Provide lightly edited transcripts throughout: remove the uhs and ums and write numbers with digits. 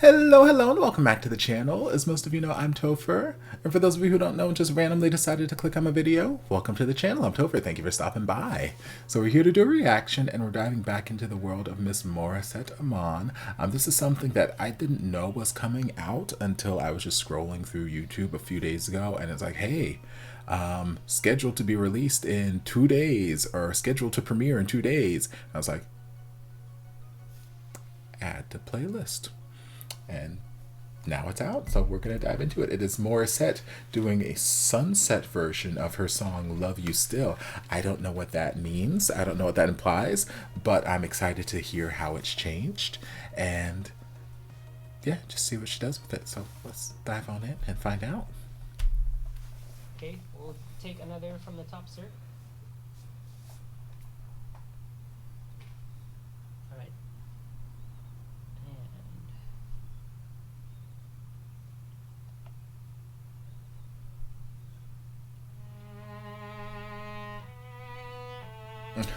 Hello, and welcome back to the channel. As most of you know, I'm Topher. And for those of you who don't know and just randomly decided to click on my video, welcome to the channel. I'm Topher. Thank you for stopping by. So we're here to do a reaction, and we're diving back into the world of Miss Morissette Amon. This is something that I didn't know was coming out until I was just scrolling through YouTube a few days ago, and it's like, hey, scheduled to be released in 2 days, or scheduled to premiere in 2 days. And I was like, add to playlist. And now it's out, so we're going to dive into it. It is Morissette doing a sunset version of her song Love You Still. I don't know what that means. I don't know what that implies, but I'm excited to hear how it's changed. And yeah, just see what she does with it. So let's dive on in and find out. Okay, we'll take another from the top, sir. All right.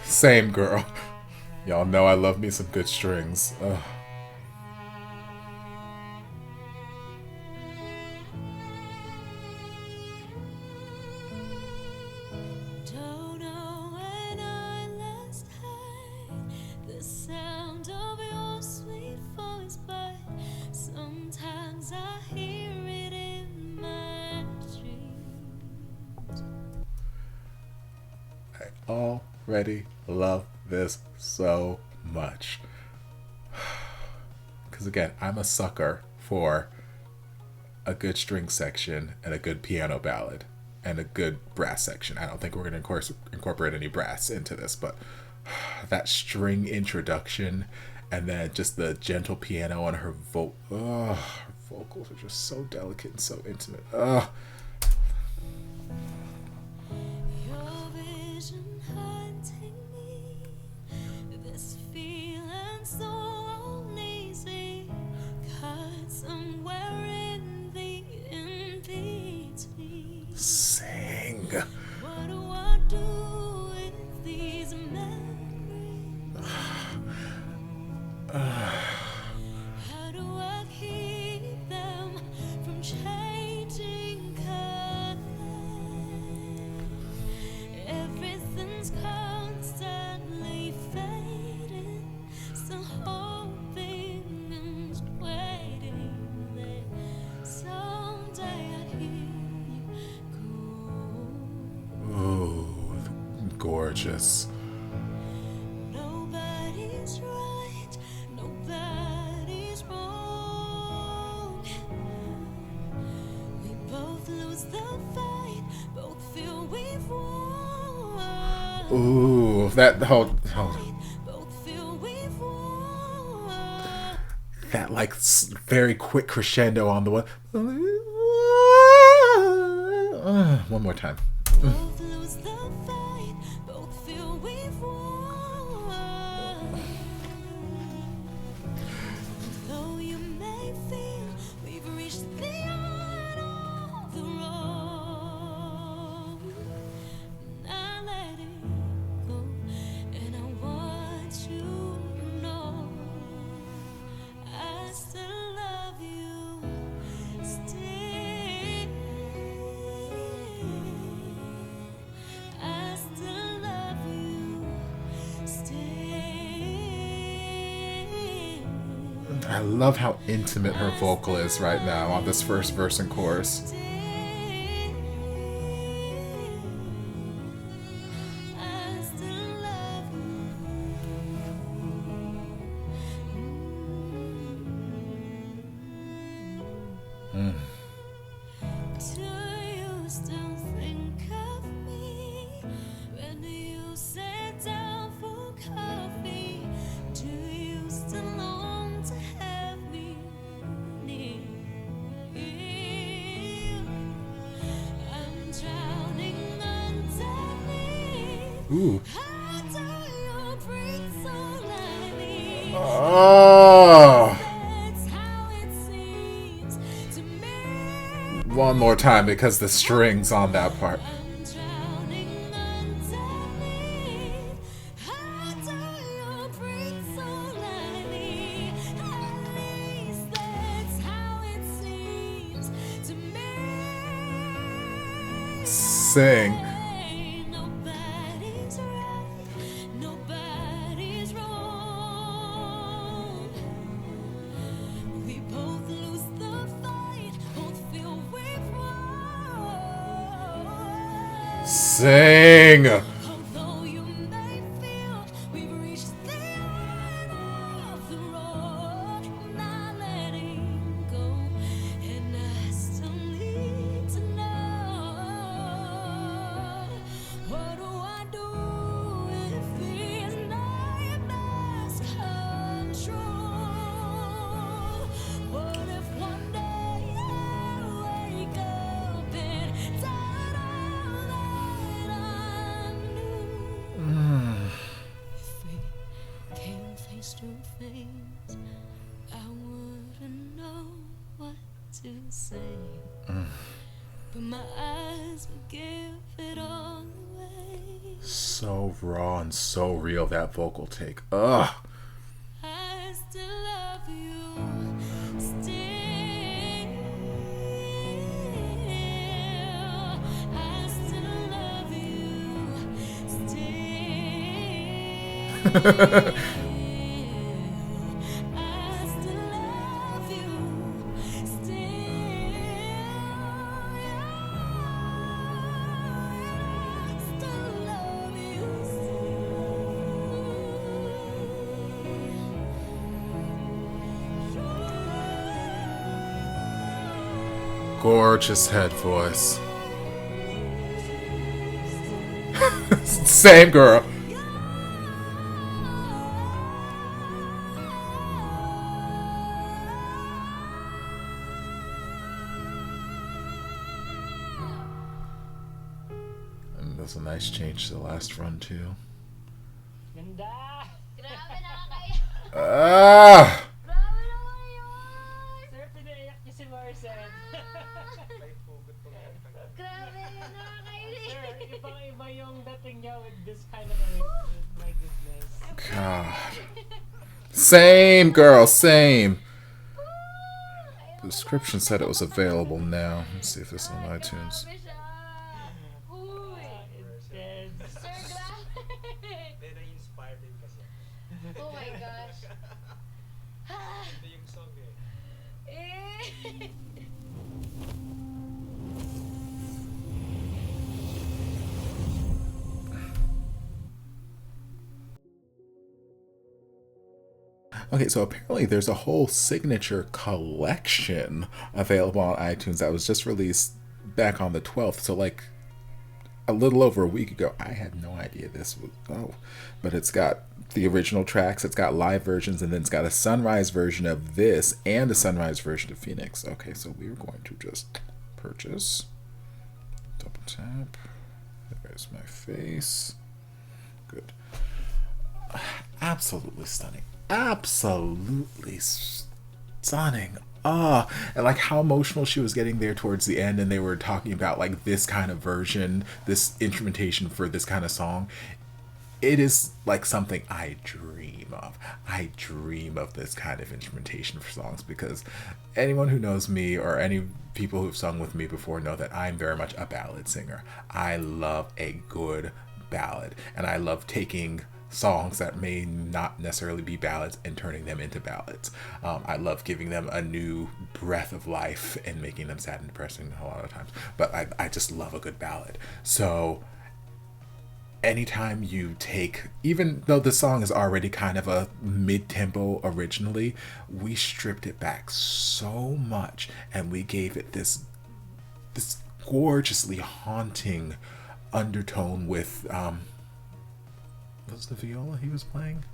Same girl. Y'all know I love me some good strings. Ugh. Already love this so much. Because again, I'm a sucker for a good string section and a good piano ballad and a good brass section. I don't think we're going to incorporate any brass into this, but that string introduction and then just the gentle piano on her her vocals are just so delicate and so intimate. Sing. What do I do with these memories? How do I keep them from changing color? Everything's constantly fading, still hoping and waiting that someday I'd hear. Ooh, gorgeous. Nobody's right, nobody's wrong. We both lose the fight, both feel we've won. Ooh, that hold. Both feel we've won. That like very quick crescendo on the one. One more time. Both lose the fight, both feel we've won. Though you may feel we've reached the end of the road, I let it go, and I want you to know I still love you, still. I love how intimate her vocal is right now on this first verse and chorus. Do you still think of me when you sit down for coffee? Do you still long to have me near you? I'm drowning underneath. Ooh. How do you breathe so lightly? Oh. That's how it seems to me. One more time because the strings on that part. I'm drowning underneath. How do you breathe so lightly? At least Sing. Nobody's right, nobody's wrong. We both lose the fight, both feel we've won. Sing. Although you may feel we've reached the end of the road, not letting go, and I still need to know, what do I do if these nightmares come true? What if one day I wake up and doubt all that I knew? If we came face to face, I wouldn't know what to say. But my eyes would give it all away. So raw and so real, that vocal take. Ugh. I still love you, still. I still love you, still. I still love you, still. I still love you, Gorgeous head voice. Same girl. And that's a nice change to the last run too. Ganda! Grabe, nakakaya. Ah! Grabe naman yun. Sir, pinaiyak niyo si Morissette. Grabe, nakakainis. Sir, ibang-iba yung dating niya with this kind of arrangement. My goodness. God. Same girl, same. The description said it was available now. Let's see if it's on iTunes. Grabe siya. Uy. Intense. Sir, grabe. Na-inspired din kasi. Oh my gosh. Ito yung song eh. Eh. Okay, so apparently there's a whole signature collection available on iTunes that was just released back on the 12th. So like a little over a week ago. I had no idea this was, but it's got the original tracks, it's got live versions, and then it's got a sunrise version of this and a sunrise version of Phoenix. Okay, so we're going to just purchase. Double tap. There's my face. Good. Absolutely stunning. Absolutely stunning. And like how emotional she was getting there towards the end, and they were talking about like this kind of version, this instrumentation for this kind of song. It is like something I dream of. I dream of this kind of instrumentation for songs, because anyone who knows me or any people who've sung with me before know that I'm very much a ballad singer. I love a good ballad, and I love taking songs that may not necessarily be ballads and turning them into ballads. I love giving them a new breath of life and making them sad and depressing a lot of times. But I just love a good ballad. So anytime you take, even though the song is already kind of a mid-tempo originally, we stripped it back so much and we gave it this gorgeously haunting undertone with what was the viola he was playing?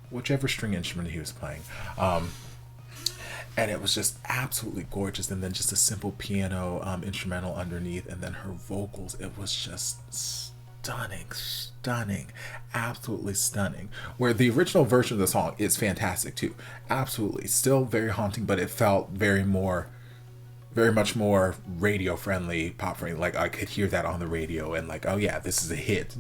Whichever string instrument he was playing. And it was just absolutely gorgeous. And then just a simple piano instrumental underneath, and then her vocals. It was just stunning, absolutely stunning. Where the original version of the song is fantastic too. Absolutely. Still very haunting, but it felt very much more radio friendly, pop friendly. Like I could hear that on the radio and like, oh yeah, this is a hit.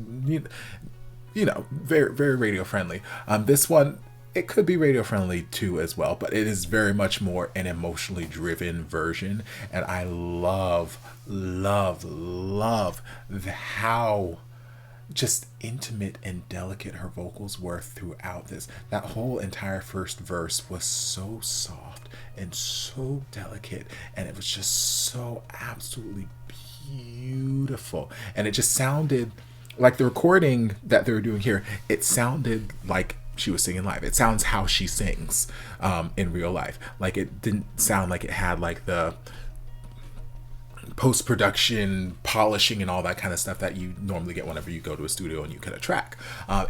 You know, very, very radio friendly. This one, it could be radio friendly too as well, but it is very much more an emotionally driven version. And I love, love, love how just intimate and delicate her vocals were throughout this. That whole entire first verse was so soft and so delicate, and it was just so absolutely beautiful. And it just sounded like the recording that they were doing here, it sounded like she was singing live. It sounds how she sings in real life. Like, it didn't sound like it had like the post-production polishing and all that kind of stuff that you normally get whenever you go to a studio and you cut a track.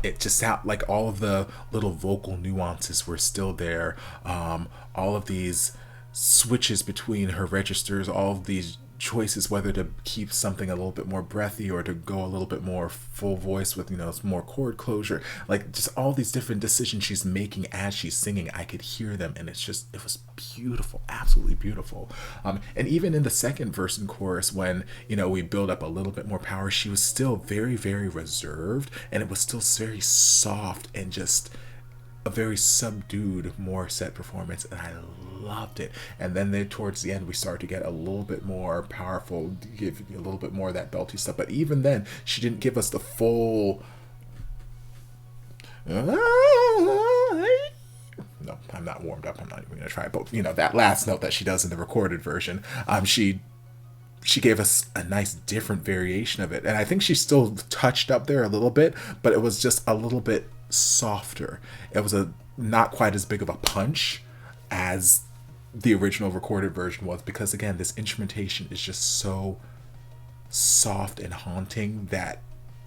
It just sounded like all of the little vocal nuances were still there. All of these switches between her registers, all of these choices whether to keep something a little bit more breathy or to go a little bit more full voice with, you know, more chord closure, like just all these different decisions she's making as she's singing. I could hear them, and it was beautiful, absolutely beautiful. And even in the second verse and chorus, when, you know, we build up a little bit more power, she was still very, very reserved, and it was still very soft and just a very subdued Morissette performance, and I loved it. And then towards the end, we start to get a little bit more powerful, give you a little bit more of that belty stuff. But even then, she didn't give us the full. No, I'm not warmed up. I'm not even gonna try. But you know, that last note that she does in the recorded version, she gave us a nice different variation of it. And I think she still touched up there a little bit, but it was just a little bit softer. It was not quite as big of a punch as the original recorded version was, because again, this instrumentation is just so soft and haunting that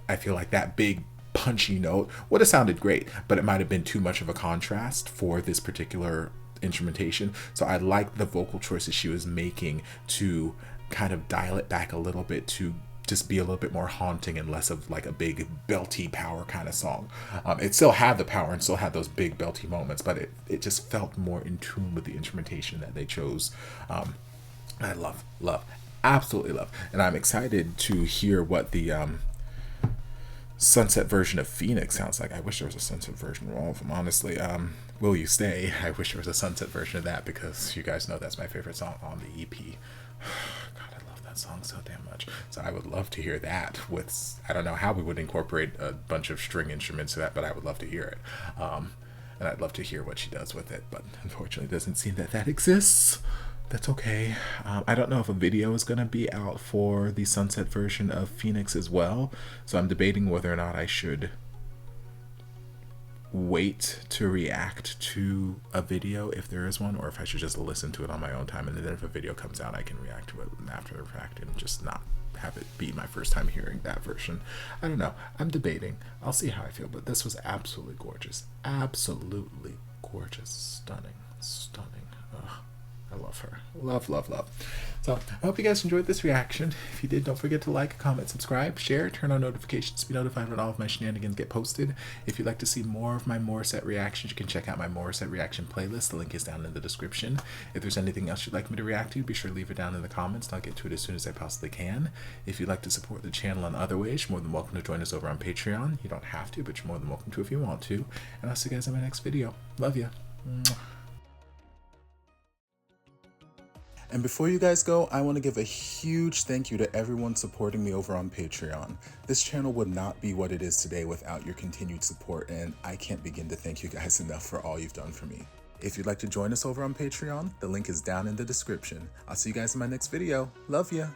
I feel like that big punchy note would have sounded great, but it might have been too much of a contrast for this particular instrumentation. So I like the vocal choices she was making to kind of dial it back a little bit to just be a little bit more haunting and less of like a big belty power kind of song. It still had the power and still had those big belty moments, but it just felt more in tune with the instrumentation that they chose. I love, absolutely love. And I'm excited to hear what the sunset version of Phoenix sounds like. I wish there was a sunset version of all of them, honestly. Will You Stay? I wish there was a sunset version of that, because you guys know that's my favorite song on the EP. God, I love that song so damn much. So I would love to hear that with, I don't know how we would incorporate a bunch of string instruments to that, but I would love to hear it. And I'd love to hear what she does with it, but unfortunately it doesn't seem that exists. That's okay. I don't know if a video is going to be out for the sunset version of Phoenix as well, so I'm debating whether or not I should wait to react to a video if there is one, or if I should just listen to it on my own time, and then if a video comes out I can react to it after the fact and just not have it be my first time hearing that version. I don't know. I'm debating. I'll see how I feel, but this was absolutely gorgeous. Absolutely gorgeous. Stunning. Ugh. I love her. Love. So I hope you guys enjoyed this reaction. If you did, don't forget to like, comment, subscribe, share, turn on notifications to be notified when all of my shenanigans get posted. If you'd like to see more of my Morissette reactions, you can check out my Morissette reaction playlist. The link is down in the description. If there's anything else you'd like me to react to, be sure to leave it down in the comments, and I'll get to it as soon as I possibly can. If you'd like to support the channel in other ways, you're more than welcome to join us over on Patreon. You don't have to, but you're more than welcome to if you want to. And I'll see you guys in my next video. Love ya. And before you guys go, I want to give a huge thank you to everyone supporting me over on Patreon. This channel would not be what it is today without your continued support, and I can't begin to thank you guys enough for all you've done for me. If you'd like to join us over on Patreon, the link is down in the description. I'll see you guys in my next video. Love ya.